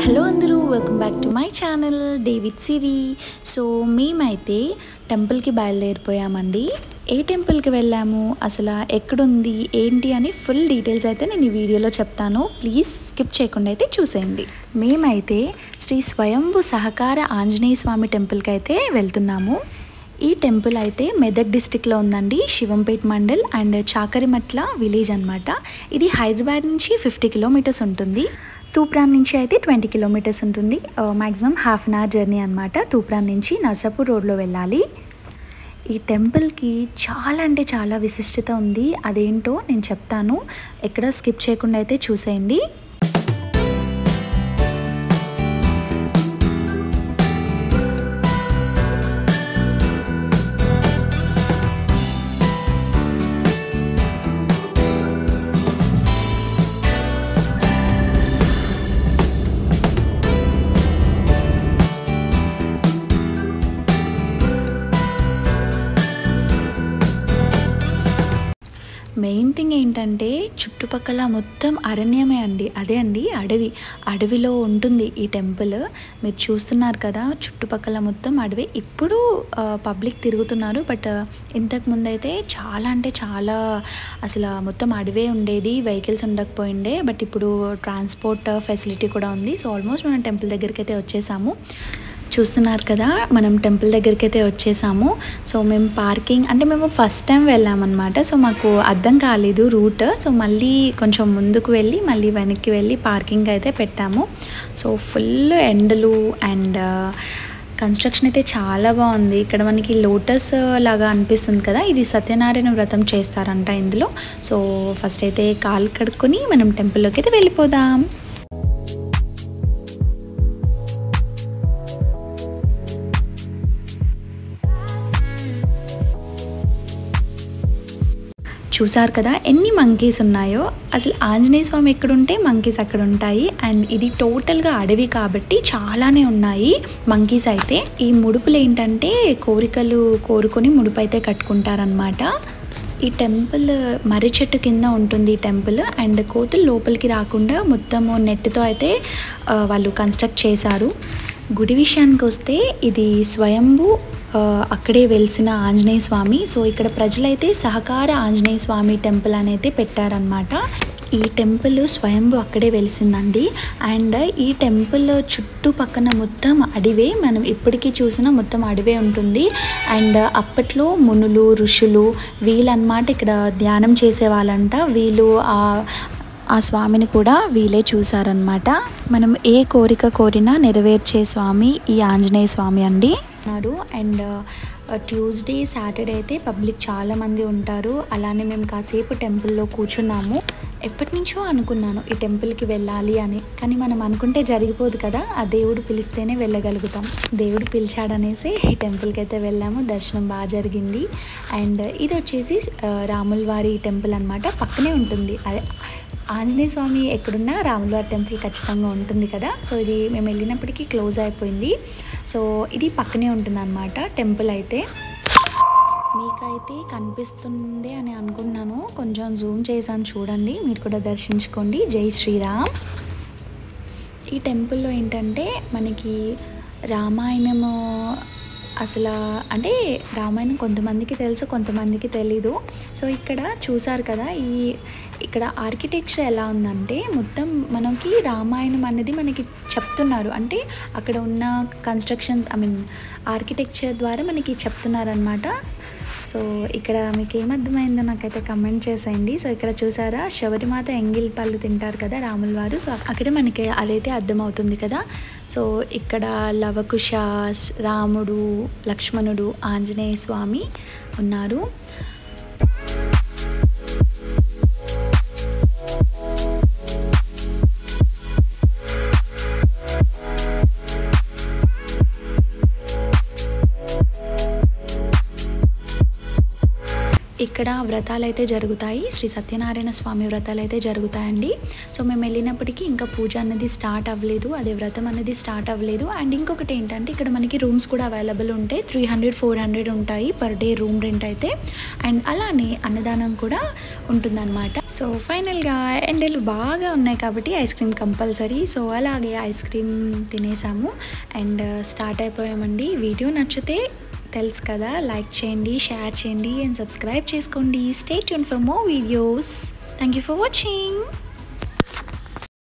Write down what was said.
Hello అందరూ, welcome back to my channel day with Siri. So మేమైతే టెంపుల్కి బయలుదేరిపోయామండి. ఏ టెంపుల్కి వెళ్ళాము, అసలు ఎక్కడుంది ఏంటి అని ఫుల్ డీటెయిల్స్ అయితే నేను ఈ వీడియోలో చెప్తాను. ప్లీజ్ స్కిప్ చేయకుండా అయితే చూసేయండి. మేమైతే శ్రీ స్వయంభు సహకార ఆంజనేయ స్వామి టెంపుల్కి అయితే వెళ్తున్నాము. ఈ టెంపుల్ అయితే మెదక్ డిస్టిక్లో ఉందండి, శివంపేట్ మండల్ అండ్ చాకరిమట్ల విలేజ్ అనమాట. ఇది హైదరాబాద్ నుంచి 50 కిలోమీటర్స్ ఉంటుంది. తూప్రాన్ నుంచి అయితే 20 కిలోమీటర్స్ ఉంటుంది. Maximum half an hour journey అనమాట. తూప్రాన్ నుంచి నర్సాపూర్ రోడ్లో వెళ్ళాలి. ఈ టెంపుల్కి చాలా అంటే చాలా విశిష్టత ఉంది. అదేంటో నేను చెప్తాను, ఎక్కడ స్కిప్ చేయకుండా అయితే చూసేయండి. మెయిన్ థింగ్ ఏంటంటే చుట్టుపక్కల మొత్తం అరణ్యమే అండి. అదే అండి అడవిలో ఉంటుంది ఈ టెంపుల్. మీరు చూస్తున్నారు కదా, చుట్టుపక్కల మొత్తం అడవి. ఇప్పుడు పబ్లిక్ తిరుగుతున్నారు, బట్ ఇంతకుముందు అయితే చాలా అంటే చాలా అసలు మొత్తం అడవే ఉండేది, వెహికల్స్ ఉండకపోయిండే. బట్ ఇప్పుడు ట్రాన్స్పోర్ట్ ఫెసిలిటీ కూడా ఉంది. సో ఆల్మోస్ట్ మనం టెంపుల్ దగ్గరికి అయితే వచ్చేసాము. చూస్తున్నారు కదా, మనం టెంపుల్ దగ్గరికి అయితే వచ్చేసాము. సో మేము మేము ఫస్ట్ టైం వెళ్ళామన్నమాట. సో మాకు అర్థం కాలేదు రూట్. సో మళ్ళీ కొంచెం ముందుకు వెళ్ళి మళ్ళీ వెనక్కి వెళ్ళి పార్కింగ్ అయితే పెట్టాము. సో ఫుల్ ఎండలు అండ్ కన్స్ట్రక్షన్ అయితే చాలా బాగుంది. ఇక్కడ మనకి లోటస్ లాగా అనిపిస్తుంది కదా, ఇది సత్యనారాయణ వ్రతం చేస్తారంట ఇందులో. సో ఫస్ట్ అయితే కాలు కడుక్కొని మనం టెంపుల్లోకి అయితే వెళ్ళిపోదాం. చూసారు కదా ఎన్ని మంకీస్ ఉన్నాయో. అసలు ఆంజనేయ స్వామి ఎక్కడుంటే మంకీస్ అక్కడ ఉంటాయి. అండ్ ఇది టోటల్గా అడవి కాబట్టి చాలానే ఉన్నాయి మంకీస్ అయితే. ఈ ముడుపులు ఏంటంటే కోరికలు కోరుకొని ముడుపు అయితే కట్టుకుంటారనమాట. ఈ టెంపుల్ మర్రి చెట్టు కింద ఉంటుంది ఈ టెంపుల్. అండ్ కోతులు లోపలికి రాకుండా మొత్తము నెట్తో అయితే వాళ్ళు కన్స్ట్రక్ట్ చేశారు. గుడి విషయానికి వస్తే ఇది స్వయంభూ అక్కడే వెలిసిన ఆంజనేయ స్వామి. సో ఇక్కడ ప్రజలైతే సహకార ఆంజనేయ స్వామి టెంపుల్ అనేది పెట్టారనమాట. ఈ టెంపుల్ స్వయంభూ అక్కడే వెలిసిందండి. అండ్ ఈ టెంపుల్ చుట్టుపక్కన మొత్తం అడవే. మనం ఇప్పటికీ చూసినా మొత్తం అడవే ఉంటుంది. అండ్ అప్పట్లో మునులు ఋషులు వీళ్ళన్నమాట ఇక్కడ ధ్యానం చేసేవాళ్ళంట. వీళ్ళు ఆ స్వామిని కూడా వీళ్ళే చూసారనమాట. మనం ఏ కోరిక కోరినా నెరవేర్చే స్వామి ఈ ఆంజనేయ స్వామి అండి. అండ్ ట్యూస్డే సాటర్డే అయితే పబ్లిక్ చాలామంది ఉంటారు. అలానే మేము కాసేపు టెంపుల్లో కూర్చున్నాము. ఎప్పటి నుంచో అనుకున్నాను ఈ టెంపుల్కి వెళ్ళాలి అని, కానీ మనం అనుకుంటే జరిగిపోదు కదా, ఆ దేవుడు పిలిస్తేనే వెళ్ళగలుగుతాం. దేవుడు పిలిచాడనేసి ఈ టెంపుల్కి అయితే వెళ్ళాము. దర్శనం బాగా జరిగింది. అండ్ ఇది వచ్చేసి రాముల వారి టెంపుల్ అనమాట. పక్కనే ఉంటుంది. అదే ఆంజనేయ స్వామి ఎక్కడున్నా రాములవారి టెంపుల్ ఖచ్చితంగా ఉంటుంది కదా. సో ఇది మేము వెళ్ళినప్పటికీ క్లోజ్ అయిపోయింది. సో ఇది పక్కనే ఉంటుంది అన్నమాట టెంపుల్ అయితే. మీకైతే కనిపిస్తుంది అని అనుకున్నాను, కొంచెం జూమ్ చేశాను చూడండి, మీరు కూడా దర్శించుకోండి. జై శ్రీరామ్. ఈ టెంపుల్లో ఏంటంటే మనకి రామాయణము అసలు అంటే రామాయణం కొంతమందికి తెలుసు, కొంతమందికి తెలీదు. సో ఇక్కడ చూసారు కదా, ఇక్కడ ఆర్కిటెక్చర్ ఎలా ఉందంటే మొత్తం మనకి రామాయణం అనేది మనకి చెప్తున్నారు. అంటే అక్కడ ఉన్న కన్స్ట్రక్షన్స్ ఆర్కిటెక్చర్ ద్వారా మనకి చెప్తున్నారనమాట. సో ఇక్కడ మీకు ఏమర్థమైందో నాకైతే కమెంట్ చేసేయండి. సో ఇక్కడ చూసారా, శబరిమాత ఎంగిల్ పళ్ళు తింటారు కదా రాముల వారు. సో అక్కడ మనకి అదైతే అర్థమవుతుంది కదా. సో ఇక్కడ లవకుశ, రాముడు, లక్ష్మణుడు, ఆంజనేయ స్వామి ఉన్నారు. ఇక్కడ వ్రతాలు అయితే జరుగుతాయి, శ్రీ సత్యనారాయణ స్వామి వ్రతాలు అయితే జరుగుతాయండి. సో మేము వెళ్ళినప్పటికీ ఇంకా పూజ అనేది స్టార్ట్ అవ్వలేదు, అదే వ్రతం అనేది స్టార్ట్ అవ్వలేదు. అండ్ ఇంకొకటి ఏంటంటే ఇక్కడ మనకి రూమ్స్ కూడా అవైలబుల్ ఉంటాయి, 300-400 ఉంటాయి పర్ డే రూమ్ రెంట్ అయితే. అండ్ అలానే అన్నదానం కూడా ఉంటుందన్నమాట. సో ఫైనల్గా ఎండలు బాగా ఉన్నాయి కాబట్టి ఐస్ క్రీమ్ కంపల్సరీ. సో అలాగే ఐస్ క్రీమ్ తినేసాము అండ్ స్టార్ట్ అయిపోయామండి. వీడియో నచ్చితే తెలుసు కదా, లైక్ చేయండి, షేర్ చేయండి అండ్ సబ్స్క్రైబ్ చేసుకోండి. Stay tune for more videos. Thank you for watching.